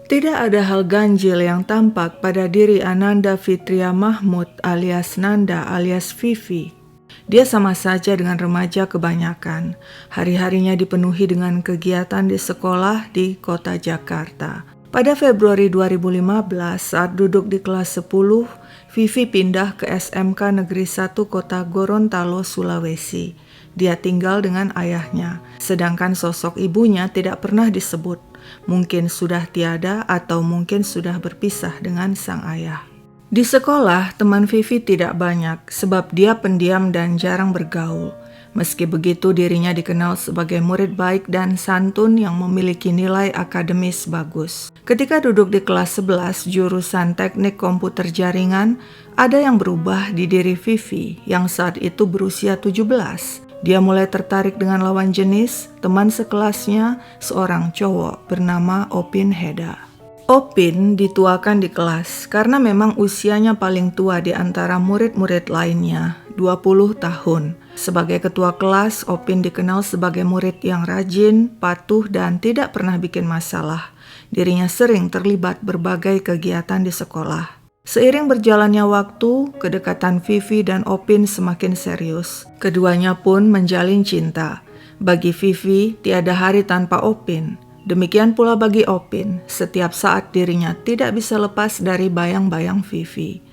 Tidak ada hal ganjil yang tampak pada diri Ananda Fitria Mahmud alias Nanda alias Vivi. Dia sama saja dengan remaja kebanyakan. Hari-harinya dipenuhi dengan kegiatan di sekolah di kota Jakarta. Pada Februari 2015 saat duduk di kelas 10, Vivi pindah ke SMK Negeri 1 Kota Gorontalo, Sulawesi. Dia tinggal dengan ayahnya, sedangkan sosok ibunya tidak pernah disebut. Mungkin sudah tiada atau mungkin sudah berpisah dengan sang ayah. Di sekolah, teman Vivi tidak banyak sebab dia pendiam dan jarang bergaul. Meski begitu, dirinya dikenal sebagai murid baik dan santun yang memiliki nilai akademis bagus. Ketika duduk di kelas 11 jurusan teknik komputer jaringan, ada yang berubah di diri Vivi yang saat itu berusia 17. Dia mulai tertarik dengan lawan jenis, teman sekelasnya, seorang cowok bernama Opin Heda. Opin dituakan di kelas karena memang usianya paling tua di antara murid-murid lainnya, 20 tahun. Sebagai ketua kelas, Opin dikenal sebagai murid yang rajin, patuh, dan tidak pernah bikin masalah. Dirinya sering terlibat berbagai kegiatan di sekolah. Seiring berjalannya waktu, kedekatan Vivi dan Opin semakin serius. Keduanya pun menjalin cinta. Bagi Vivi, tiada hari tanpa Opin. Demikian pula bagi Opin, setiap saat dirinya tidak bisa lepas dari bayang-bayang Vivi.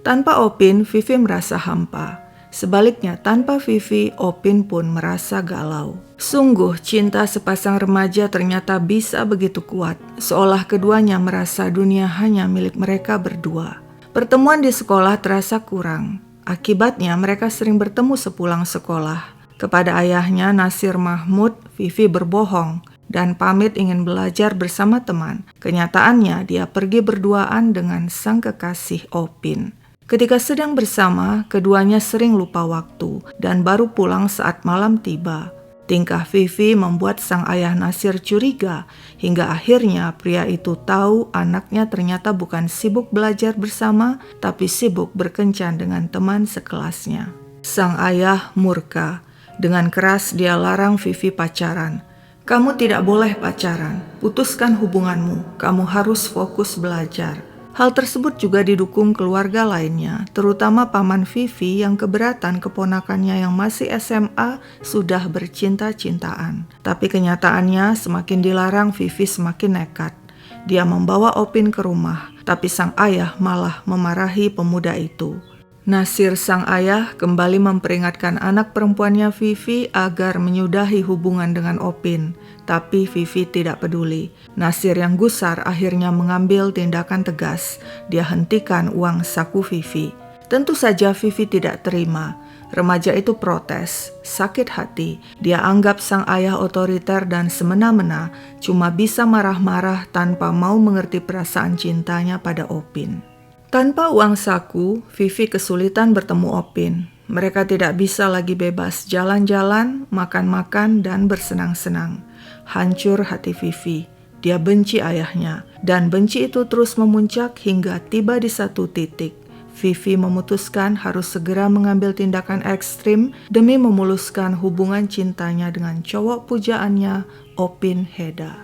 Tanpa Opin, Vivi merasa hampa. Sebaliknya, tanpa Vivi, Opin pun merasa galau. Sungguh, cinta sepasang remaja ternyata bisa begitu kuat, seolah keduanya merasa dunia hanya milik mereka berdua. Pertemuan di sekolah terasa kurang. Akibatnya, mereka sering bertemu sepulang sekolah. Kepada ayahnya, Nasir Mahmud, Vivi berbohong dan pamit ingin belajar bersama teman. Kenyataannya, dia pergi berduaan dengan sang kekasih Opin. Ketika sedang bersama, keduanya sering lupa waktu dan baru pulang saat malam tiba. Tingkah Vivi membuat sang ayah Nasir curiga, hingga akhirnya pria itu tahu anaknya ternyata bukan sibuk belajar bersama, tapi sibuk berkencan dengan teman sekelasnya. Sang ayah murka. Dengan keras dia larang Vivi pacaran. "Kamu tidak boleh pacaran, putuskan hubunganmu, kamu harus fokus belajar." Hal tersebut juga didukung keluarga lainnya, terutama paman Vivi yang keberatan keponakannya yang masih SMA sudah bercinta-cintaan. Tapi kenyataannya semakin dilarang, Vivi semakin nekat. Dia membawa Opin ke rumah, tapi sang ayah malah memarahi pemuda itu. Nasir sang ayah kembali memperingatkan anak perempuannya Vivi agar menyudahi hubungan dengan Opin, tapi Vivi tidak peduli. Nasir yang gusar akhirnya mengambil tindakan tegas. Dia hentikan uang saku Vivi. Tentu saja Vivi tidak terima. Remaja itu protes, sakit hati. Dia anggap sang ayah otoriter dan semena-mena, cuma bisa marah-marah tanpa mau mengerti perasaan cintanya pada Opin. Tanpa uang saku, Vivi kesulitan bertemu Opin. Mereka tidak bisa lagi bebas jalan-jalan, makan-makan, dan bersenang-senang. Hancur hati Vivi. Dia benci ayahnya, dan benci itu terus memuncak hingga tiba di satu titik. Vivi memutuskan harus segera mengambil tindakan ekstrim demi memuluskan hubungan cintanya dengan cowok pujaannya, Opin Heda.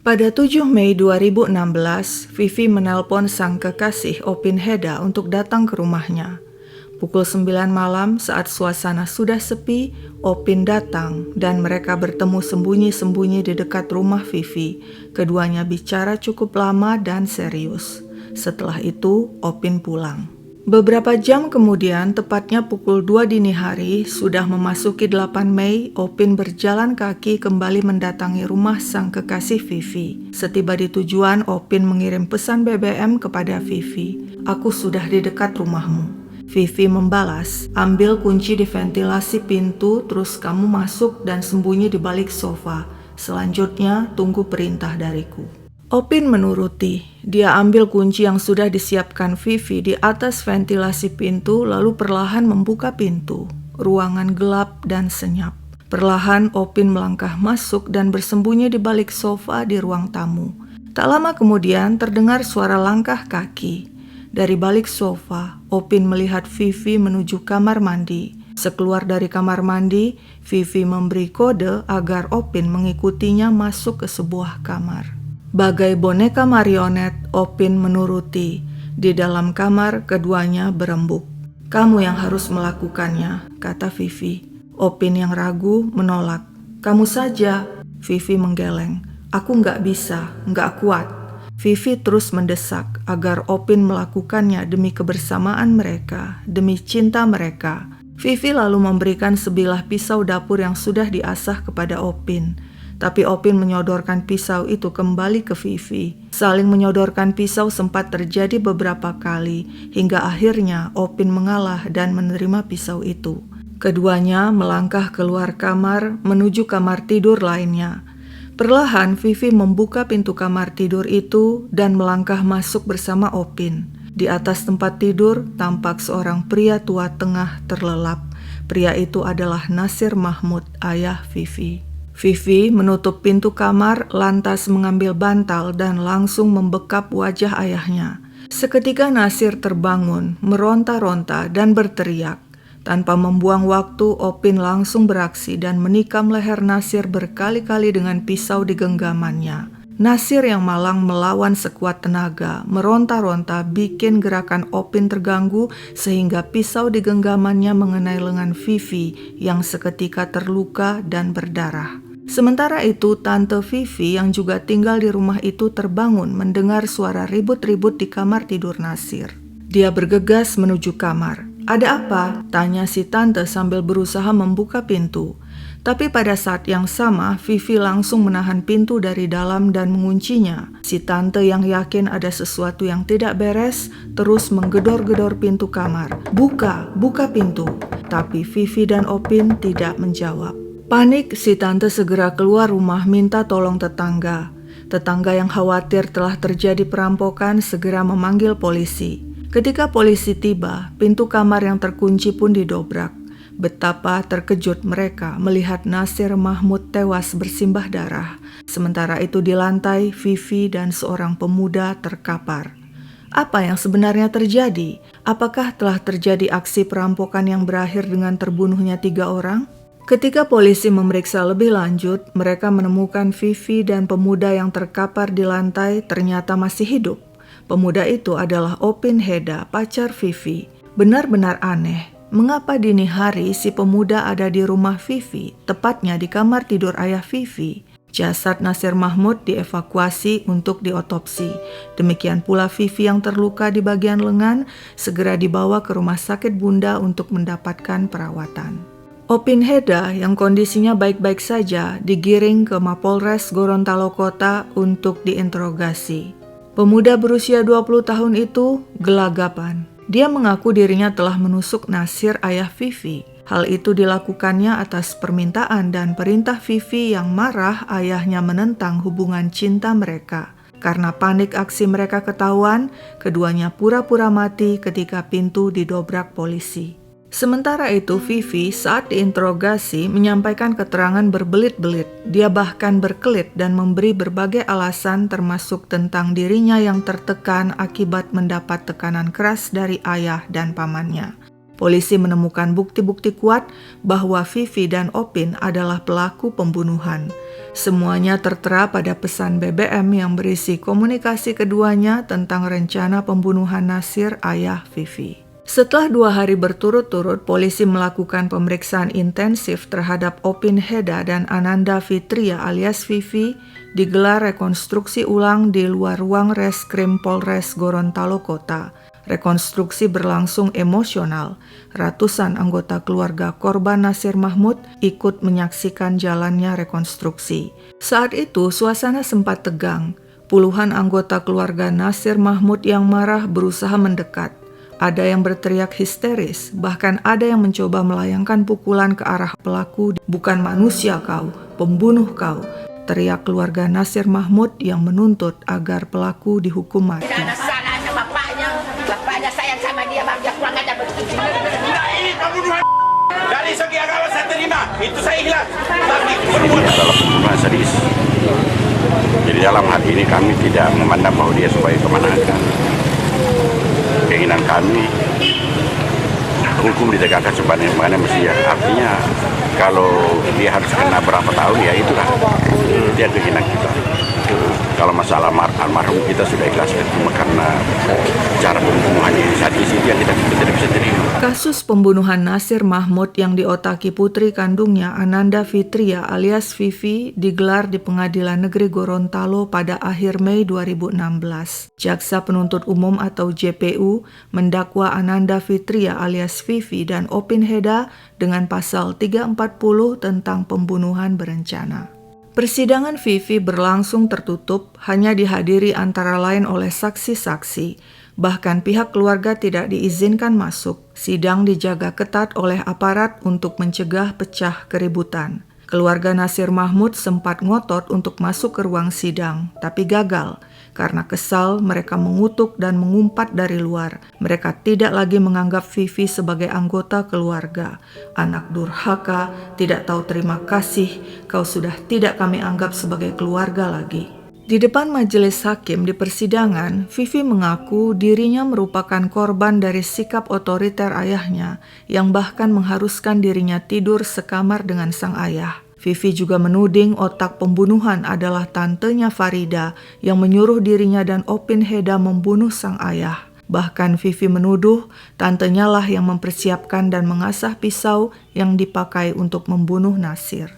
Pada 7 Mei 2016, Vivi menelpon sang kekasih Opin Heda untuk datang ke rumahnya. Pukul 9 malam saat suasana sudah sepi, Opin datang dan mereka bertemu sembunyi-sembunyi di dekat rumah Vivi. Keduanya bicara cukup lama dan serius. Setelah itu, Opin pulang. Beberapa jam kemudian, tepatnya pukul 2 dini hari, sudah memasuki 8 Mei, Opin berjalan kaki kembali mendatangi rumah sang kekasih Vivi. Setiba di tujuan, Opin mengirim pesan BBM kepada Vivi. "Aku sudah di dekat rumahmu." Vivi membalas, "Ambil kunci di ventilasi pintu, terus kamu masuk dan sembunyi di balik sofa. Selanjutnya, tunggu perintah dariku." Opin menuruti. Dia ambil kunci yang sudah disiapkan Vivi di atas ventilasi pintu, lalu perlahan membuka pintu. Ruangan gelap dan senyap. Perlahan Opin melangkah masuk dan bersembunyi di balik sofa di ruang tamu. Tak lama kemudian terdengar suara langkah kaki. Dari balik sofa, Opin melihat Vivi menuju kamar mandi. Sekeluar dari kamar mandi, Vivi memberi kode agar Opin mengikutinya masuk ke sebuah kamar. Bagai boneka marionet, Opin menuruti. Di dalam kamar, keduanya berembuk. "Kamu yang harus melakukannya," kata Vivi. Opin yang ragu menolak. "Kamu saja." Vivi menggeleng. "Aku nggak bisa, nggak kuat." Vivi terus mendesak agar Opin melakukannya demi kebersamaan mereka, demi cinta mereka. Vivi lalu memberikan sebilah pisau dapur yang sudah diasah kepada Opin. Tapi Opin menyodorkan pisau itu kembali ke Vivi. Saling menyodorkan pisau sempat terjadi beberapa kali, hingga akhirnya Opin mengalah dan menerima pisau itu. Keduanya melangkah keluar kamar menuju kamar tidur lainnya. Perlahan Vivi membuka pintu kamar tidur itu dan melangkah masuk bersama Opin. Di atas tempat tidur tampak seorang pria tua tengah terlelap. Pria itu adalah Nasir Mahmud, ayah Vivi. Vivi menutup pintu kamar, lantas mengambil bantal dan langsung membekap wajah ayahnya. Seketika Nasir terbangun, meronta-ronta dan berteriak. Tanpa membuang waktu, Opin langsung beraksi dan menikam leher Nasir berkali-kali dengan pisau di genggamannya. Nasir yang malang melawan sekuat tenaga, meronta-ronta bikin gerakan Opin terganggu sehingga pisau di genggamannya mengenai lengan Vivi yang seketika terluka dan berdarah. Sementara itu, Tante Vivi yang juga tinggal di rumah itu terbangun mendengar suara ribut-ribut di kamar tidur Nasir. Dia bergegas menuju kamar. "Ada apa?" tanya si Tante sambil berusaha membuka pintu. Tapi pada saat yang sama, Vivi langsung menahan pintu dari dalam dan menguncinya. Si Tante yang yakin ada sesuatu yang tidak beres, terus menggedor-gedor pintu kamar. Buka pintu." Tapi Vivi dan Opin tidak menjawab. Panik, si Tante segera keluar rumah minta tolong tetangga. Tetangga yang khawatir telah terjadi perampokan segera memanggil polisi. Ketika polisi tiba, pintu kamar yang terkunci pun didobrak. Betapa terkejut mereka melihat Nasir Mahmud tewas bersimbah darah. Sementara itu di lantai, Vivi dan seorang pemuda terkapar. Apa yang sebenarnya terjadi? Apakah telah terjadi aksi perampokan yang berakhir dengan terbunuhnya 3 orang? Ketika polisi memeriksa lebih lanjut, mereka menemukan Vivi dan pemuda yang terkapar di lantai ternyata masih hidup. Pemuda itu adalah Opin Heda, pacar Vivi. Benar-benar aneh. Mengapa dini hari si pemuda ada di rumah Vivi, tepatnya di kamar tidur ayah Vivi? Jasad Nasir Mahmud dievakuasi untuk diotopsi. Demikian pula Vivi yang terluka di bagian lengan segera dibawa ke rumah sakit Bunda untuk mendapatkan perawatan. Opin Heda yang kondisinya baik-baik saja digiring ke Mapolres Gorontalo Kota untuk diinterogasi. Pemuda berusia 20 tahun itu gelagapan. Dia mengaku dirinya telah menusuk Nasir, ayah Vivi. Hal itu dilakukannya atas permintaan dan perintah Vivi yang marah ayahnya menentang hubungan cinta mereka. Karena panik aksi mereka ketahuan, keduanya pura-pura mati ketika pintu didobrak polisi. Sementara itu Vivi saat diinterogasi menyampaikan keterangan berbelit-belit. Dia bahkan berkelit dan memberi berbagai alasan termasuk tentang dirinya yang tertekan akibat mendapat tekanan keras dari ayah dan pamannya. Polisi menemukan bukti-bukti kuat bahwa Vivi dan Opin adalah pelaku pembunuhan. Semuanya tertera pada pesan BBM yang berisi komunikasi keduanya tentang rencana pembunuhan Nasir, ayah Vivi. Setelah 2 hari berturut-turut, polisi melakukan pemeriksaan intensif terhadap Opin Heda dan Ananda Fitria alias Vivi, digelar rekonstruksi ulang di luar ruang Reskrim Polres Gorontalo Kota. Rekonstruksi berlangsung emosional. Ratusan anggota keluarga korban Nasir Mahmud ikut menyaksikan jalannya rekonstruksi. Saat itu suasana sempat tegang. Puluhan anggota keluarga Nasir Mahmud yang marah berusaha mendekat. Ada yang berteriak histeris, bahkan ada yang mencoba melayangkan pukulan ke arah pelaku. "Bukan manusia kau, pembunuh kau," teriak keluarga Nasir Mahmud yang menuntut agar pelaku dihukum mati. Tidak ada salahnya bapaknya sayang sama dia, dia kurang ajar begitu. Ini pembunuhan. Dari segi agama saya terima, itu saya ikhlas. Tapi perbuatan adalah pembunuhan sadis. Jadi dalam hal ini kami tidak memandang bahwa dia sebagai kemenangan. Keinginan kami hukum ditegakkan sebagaimana mestinya. Artinya kalau dia harus kena berapa tahun, ya itulah dia keinginan kita. Kalau masalah almarhum kita sudah ikhlaskan, cuma karena cara pembunuhannya sadis itu yang kita tidak bisa terima. Kasus pembunuhan Nasir Mahmud yang diotaki putri kandungnya Ananda Fitria alias Vivi digelar di Pengadilan Negeri Gorontalo pada akhir Mei 2016. Jaksa Penuntut Umum atau JPU mendakwa Ananda Fitria alias Vivi dan Opin Heda dengan pasal 340 tentang pembunuhan berencana. Persidangan Vivi berlangsung tertutup, hanya dihadiri antara lain oleh saksi-saksi. Bahkan pihak keluarga tidak diizinkan masuk. Sidang dijaga ketat oleh aparat untuk mencegah pecah keributan. Keluarga Nasir Mahmud sempat ngotot untuk masuk ke ruang sidang, tapi gagal. Karena kesal, mereka mengutuk dan mengumpat dari luar. Mereka tidak lagi menganggap Vivi sebagai anggota keluarga. Anak durhaka, tidak tahu terima kasih, kau sudah tidak kami anggap sebagai keluarga lagi. Di depan majelis hakim di persidangan, Vivi mengaku dirinya merupakan korban dari sikap otoriter ayahnya yang bahkan mengharuskan dirinya tidur sekamar dengan sang ayah. Vivi juga menuding otak pembunuhan adalah tantenya Farida yang menyuruh dirinya dan Opin Heda membunuh sang ayah. Bahkan Vivi menuduh tantenya lah yang mempersiapkan dan mengasah pisau yang dipakai untuk membunuh Nasir.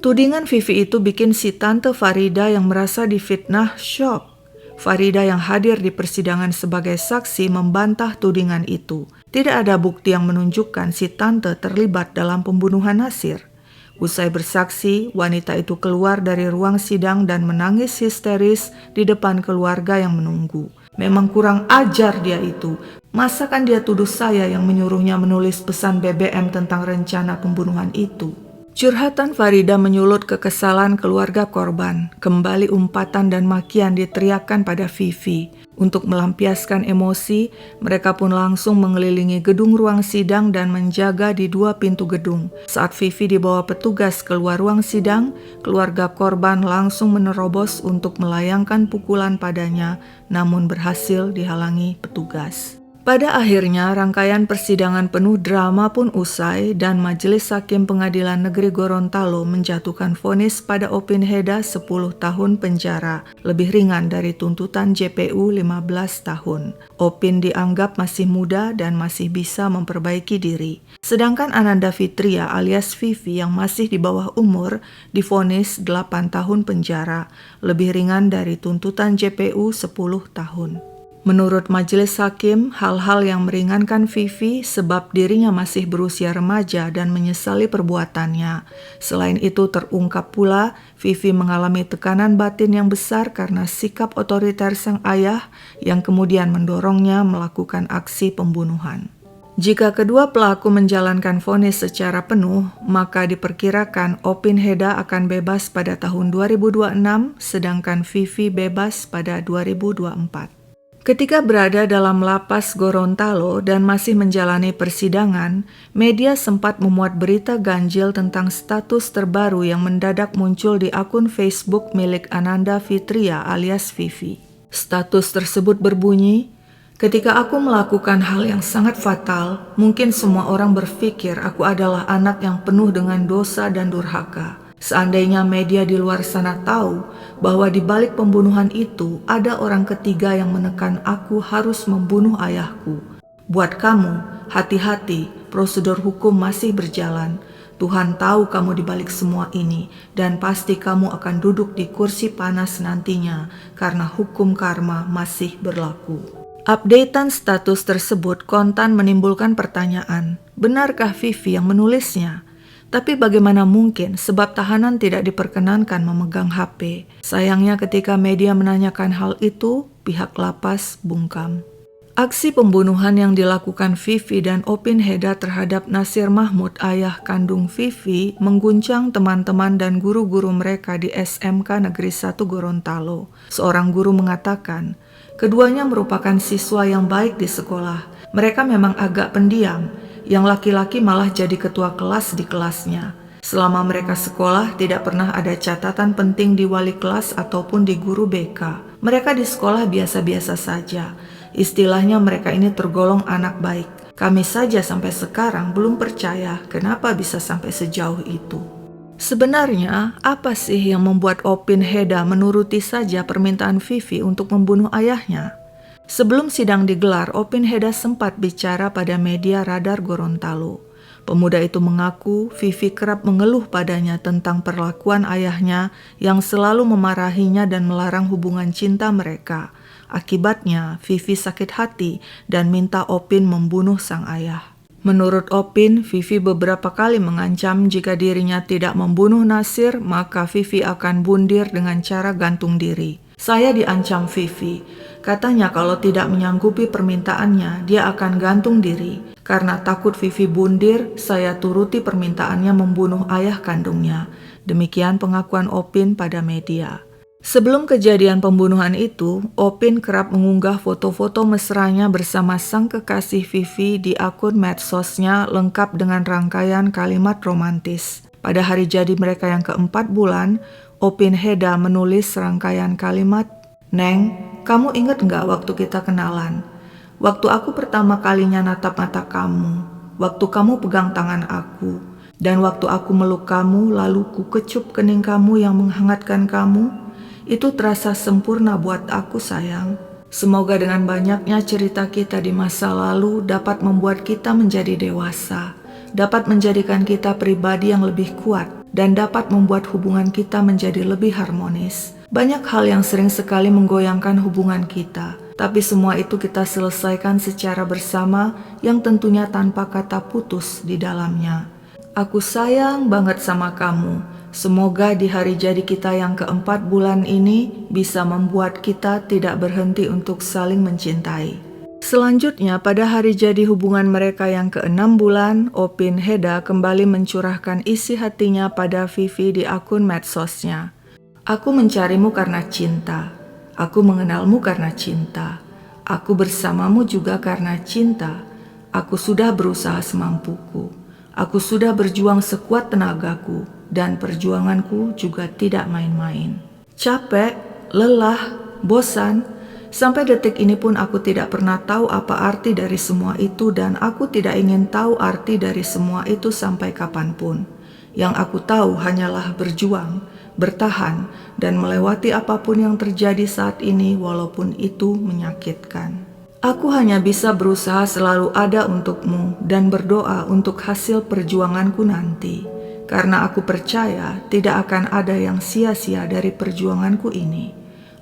Tudingan Vivi itu bikin si tante Farida yang merasa difitnah syok. Farida yang hadir di persidangan sebagai saksi membantah tudingan itu. Tidak ada bukti yang menunjukkan si tante terlibat dalam pembunuhan Nasir. Usai bersaksi, wanita itu keluar dari ruang sidang dan menangis histeris di depan keluarga yang menunggu. Memang kurang ajar dia itu. Masa kan dia tuduh saya yang menyuruhnya menulis pesan BBM tentang rencana pembunuhan itu. Curhatan Farida menyulut kekesalan keluarga korban. Kembali umpatan dan makian diteriakkan pada Vivi. Untuk melampiaskan emosi, mereka pun langsung mengelilingi gedung ruang sidang dan menjaga di 2 pintu gedung. Saat Vivi dibawa petugas keluar ruang sidang, keluarga korban langsung menerobos untuk melayangkan pukulan padanya, namun berhasil dihalangi petugas. Pada akhirnya, rangkaian persidangan penuh drama pun usai dan Majelis Hakim Pengadilan Negeri Gorontalo menjatuhkan vonis pada Opin Heda 10 tahun penjara, lebih ringan dari tuntutan JPU 15 tahun. Opin dianggap masih muda dan masih bisa memperbaiki diri. Sedangkan Ananda Fitria alias Vivi yang masih di bawah umur divonis 8 tahun penjara, lebih ringan dari tuntutan JPU 10 tahun. Menurut majelis hakim, hal-hal yang meringankan Vivi sebab dirinya masih berusia remaja dan menyesali perbuatannya. Selain itu terungkap pula, Vivi mengalami tekanan batin yang besar karena sikap otoriter sang ayah yang kemudian mendorongnya melakukan aksi pembunuhan. Jika kedua pelaku menjalankan vonis secara penuh, maka diperkirakan Opin Heda akan bebas pada tahun 2026, sedangkan Vivi bebas pada 2024. Ketika berada dalam lapas Gorontalo dan masih menjalani persidangan, media sempat memuat berita ganjil tentang status terbaru yang mendadak muncul di akun Facebook milik Ananda Fitria alias Vivi. Status tersebut berbunyi, "Ketika aku melakukan hal yang sangat fatal, mungkin semua orang berpikir aku adalah anak yang penuh dengan dosa dan durhaka. Seandainya media di luar sana tahu bahwa di balik pembunuhan itu ada orang ketiga yang menekan aku harus membunuh ayahku. Buat kamu, hati-hati, prosedur hukum masih berjalan. Tuhan tahu kamu di balik semua ini dan pasti kamu akan duduk di kursi panas nantinya karena hukum karma masih berlaku." Updatean status tersebut kontan menimbulkan pertanyaan, benarkah Vivi yang menulisnya? Tapi bagaimana mungkin sebab tahanan tidak diperkenankan memegang HP. Sayangnya ketika media menanyakan hal itu, pihak lapas bungkam. Aksi pembunuhan yang dilakukan Vivi dan Opin Heda terhadap Nasir Mahmud, ayah kandung Vivi, mengguncang teman-teman dan guru-guru mereka di SMK Negeri 1 Gorontalo. Seorang guru mengatakan, keduanya merupakan siswa yang baik di sekolah. Mereka memang agak pendiam. Yang laki-laki malah jadi ketua kelas di kelasnya. Selama mereka sekolah tidak pernah ada catatan penting di wali kelas ataupun di guru BK. Mereka di sekolah biasa-biasa saja. Istilahnya mereka ini tergolong anak baik. Kami saja sampai sekarang belum percaya kenapa bisa sampai sejauh itu. Sebenarnya, apa sih yang membuat Opin Heda menuruti saja permintaan Vivi untuk membunuh ayahnya? Sebelum sidang digelar, Opin Heda sempat bicara pada media Radar Gorontalo. Pemuda itu mengaku Vivi kerap mengeluh padanya tentang perlakuan ayahnya yang selalu memarahinya dan melarang hubungan cinta mereka. Akibatnya, Vivi sakit hati dan minta Opin membunuh sang ayah. Menurut Opin, Vivi beberapa kali mengancam jika dirinya tidak membunuh Nasir, maka Vivi akan bundir dengan cara gantung diri. Saya diancam Vivi. Katanya kalau tidak menyanggupi permintaannya, dia akan gantung diri. Karena takut Vivi bundir, saya turuti permintaannya membunuh ayah kandungnya. Demikian pengakuan Opin pada media. Sebelum kejadian pembunuhan itu, Opin kerap mengunggah foto-foto mesranya bersama sang kekasih Vivi di akun medsosnya lengkap dengan rangkaian kalimat romantis. Pada hari jadi mereka yang ke-4 bulan, Opin Heda menulis rangkaian kalimat, "Neng, kamu ingat nggak waktu kita kenalan? Waktu aku pertama kalinya natap mata kamu, waktu kamu pegang tangan aku, dan waktu aku meluk kamu lalu ku kecup kening kamu yang menghangatkan kamu. Itu terasa sempurna buat aku sayang. Semoga dengan banyaknya cerita kita di masa lalu dapat membuat kita menjadi dewasa, dapat menjadikan kita pribadi yang lebih kuat, dan dapat membuat hubungan kita menjadi lebih harmonis. Banyak hal yang sering sekali menggoyangkan hubungan kita, tapi semua itu kita selesaikan secara bersama yang tentunya tanpa kata putus di dalamnya. Aku sayang banget sama kamu. Semoga di hari jadi kita yang ke-4 bulan ini bisa membuat kita tidak berhenti untuk saling mencintai." Selanjutnya, pada hari jadi hubungan mereka yang ke-6 bulan, Opin Heda kembali mencurahkan isi hatinya pada Vivi di akun medsosnya. "Aku mencarimu karena cinta. Aku mengenalmu karena cinta. Aku bersamamu juga karena cinta. Aku sudah berusaha semampuku. Aku sudah berjuang sekuat tenagaku. Dan perjuanganku juga tidak main-main. Capek, lelah, bosan, sampai detik ini pun aku tidak pernah tahu apa arti dari semua itu dan aku tidak ingin tahu arti dari semua itu sampai kapanpun. Yang aku tahu hanyalah berjuang, bertahan, dan melewati apapun yang terjadi saat ini walaupun itu menyakitkan. Aku hanya bisa berusaha selalu ada untukmu dan berdoa untuk hasil perjuanganku nanti. Karena aku percaya tidak akan ada yang sia-sia dari perjuanganku ini.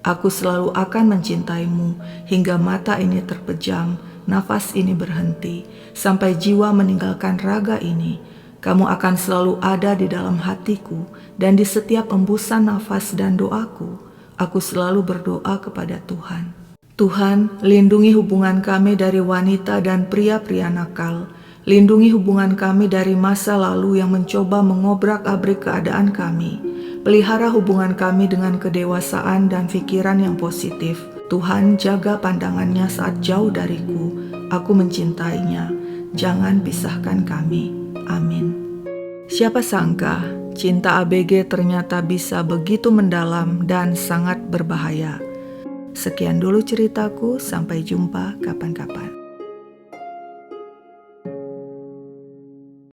Aku selalu akan mencintaimu hingga mata ini terpejam, nafas ini berhenti, sampai jiwa meninggalkan raga ini. Kamu akan selalu ada di dalam hatiku dan di setiap embusan nafas dan doaku. Aku selalu berdoa kepada Tuhan. Tuhan, lindungi hubungan kami dari wanita dan pria-pria nakal. Lindungi hubungan kami dari masa lalu yang mencoba mengobrak-abrik keadaan kami. Pelihara hubungan kami dengan kedewasaan dan pikiran yang positif. Tuhan, jaga pandangannya saat jauh dariku. Aku mencintainya. Jangan pisahkan kami. Amin. Siapa sangka, cinta ABG ternyata bisa begitu mendalam dan sangat berbahaya. Sekian dulu ceritaku, sampai jumpa kapan-kapan.